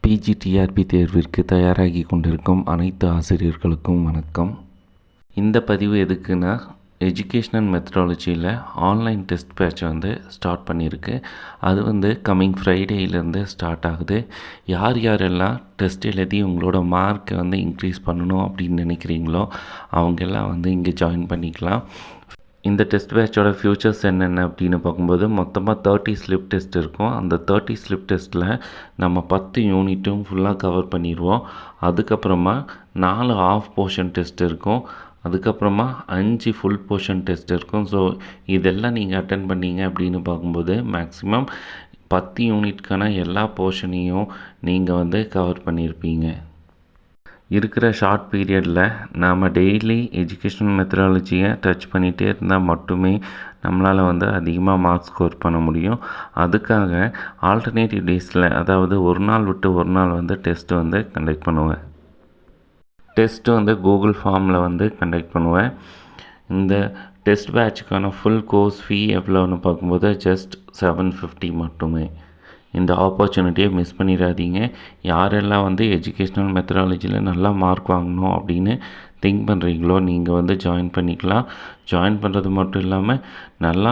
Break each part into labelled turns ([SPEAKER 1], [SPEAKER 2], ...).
[SPEAKER 1] PGTRB தேர்விற்கு தயாராகி கொண்டிருக்கும் அனைத்து ஆசிரியர்களுக்கும் வணக்கம். இந்த பதிவு எதுக்குன்னா, எஜுகேஷ்னல் மெத்தடாலஜியில் ஆன்லைன் டெஸ்ட் பேட்ச் ஸ்டார்ட் பண்ணியிருக்கு. அது கம்மிங் ஃப்ரைடேயிலேருந்து ஸ்டார்ட் ஆகுது. யாரெல்லாம் டெஸ்ட் எழுதி உங்களோட மார்க்கை இன்க்ரீஸ் பண்ணணும் அப்படின்னு நினைக்கிறீங்களோ அவங்கெல்லாம் இங்கே ஜாயின் பண்ணிக்கலாம். இந்த டெஸ்ட் பேட்சோட ஃபியூச்சர்ஸ் என்னென்ன அப்படின்னு பார்க்கும்போது, மொத்தமாக 30 ஸ்லிப் டெஸ்ட் இருக்கும். அந்த 30 ஸ்லிப் டெஸ்ட்டில் நம்ம 10 யூனிட்டும் ஃபுல்லாக கவர் பண்ணிடுவோம். அதுக்கப்புறமா 4 ஆஃப் போர்ஷன் டெஸ்ட் இருக்கும். அதுக்கப்புறமா 5 ஃபுல் போர்ஷன் டெஸ்ட் இருக்கும். ஸோ இதெல்லாம் நீங்கள் அட்டென்ட் பண்ணீங்க அப்படின்னு பார்க்கும்போது மேக்ஸிமம் 10 யூனிட்கான எல்லா போர்ஷனையும் நீங்கள் கவர் பண்ணியிருப்பீங்க. இருக்கிற ஷார்ட் பீரியடில் நாம் டெய்லி எஜுகேஷ்னல் மெத்தடாலஜியை டச் பண்ணிகிட்டே இருந்தால் மட்டுமே நம்மளால் அதிகமாக மார்க்ஸ் ஸ்கோர் பண்ண முடியும். அதுக்காக ஆல்டர்னேட்டிவ் டேஸில், அதாவது ஒரு நாள் விட்டு ஒரு நாள் டெஸ்ட்டு கண்டக்ட் பண்ணுவேன். டெஸ்ட்டு கூகுள் ஃபார்மில் கண்டக்ட் பண்ணுவேன். இந்த டெஸ்ட் பேட்சுக்கான ஃபுல் கோர்ஸ் ஃபீ எவ்வளோன்னு பார்க்கும்போது ஜஸ்ட் 750 மட்டுமே. இந்த ஆப்பர்ச்சுனிட்டியை மிஸ் பண்ணிடாதீங்க. யாரெல்லாம் எஜுகேஷ்னல் மெத்தடாலஜியில் நல்லா மார்க் வாங்கணும் அப்படின்னு திங்க் பண்ணுறீங்களோ நீங்கள் ஜாயின் பண்ணிக்கலாம். ஜாயின் பண்ணுறது மட்டும் இல்லாமல் நல்லா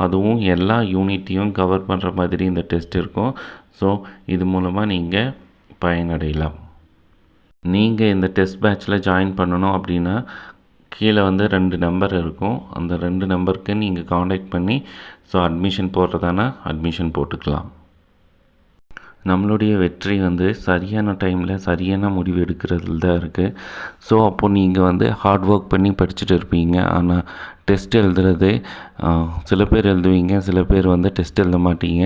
[SPEAKER 1] அதுவும் எல்லா யூனிட்டையும் கவர் பண்ணுற மாதிரி இந்த டெஸ்ட் இருக்கும். ஸோ இது மூலமாக நீங்கள் பயனடையலாம். நீங்கள் இந்த டெஸ்ட் பேட்சில் ஜாயின் பண்ணணும் அப்படின்னா கீழே 2 நம்பர் இருக்கும். அந்த 2 நம்பருக்கு நீங்கள் காண்டாக்ட் பண்ணி அட்மிஷன் போடுறதானா அட்மிஷன் போட்டுக்கலாம். நம்மளுடைய வெற்றி சரியான டைமில் சரியான முடிவு எடுக்கிறதுல தான் இருக்குது. ஸோ அப்போது நீங்கள் ஹார்ட் ஒர்க் பண்ணி படிச்சுட்டு இருப்பீங்க. ஆனால் டெஸ்ட் எழுதுறது சில பேர் எழுதுவீங்க, சில பேர் டெஸ்ட் எழுத மாட்டீங்க,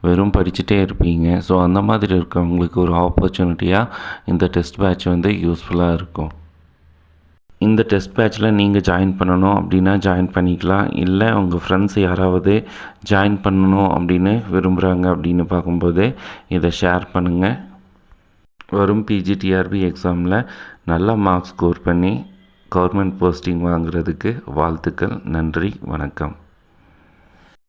[SPEAKER 1] வெறும் படிச்சுட்டே இருப்பீங்க. ஸோ அந்த மாதிரி இருக்கிறவங்களுக்கு ஒரு ஆப்பர்ச்சுனிட்டியாக இந்த டெஸ்ட் பேட்ச் யூஸ்ஃபுல்லாக இருக்கும். இந்த டெஸ்ட் பேட்சில் நீங்கள் ஜாயின் பண்ணணும் அப்படின்னா ஜாயின் பண்ணிக்கலாம். இல்லை உங்கள் ஃப்ரெண்ட்ஸ் யாராவது ஜாயின் பண்ணணும் அப்படின்னு விரும்புகிறாங்க அப்படின்னு பார்க்கும்போது இதை ஷேர் பண்ணுங்கள். வரும் பிஜிடிஆர்பி எக்ஸாமில் நல்ல மார்க்ஸ் ஸ்கோர் பண்ணி கவர்மெண்ட் போஸ்டிங் வாங்குறதுக்கு வாழ்த்துக்கள். நன்றி, வணக்கம்.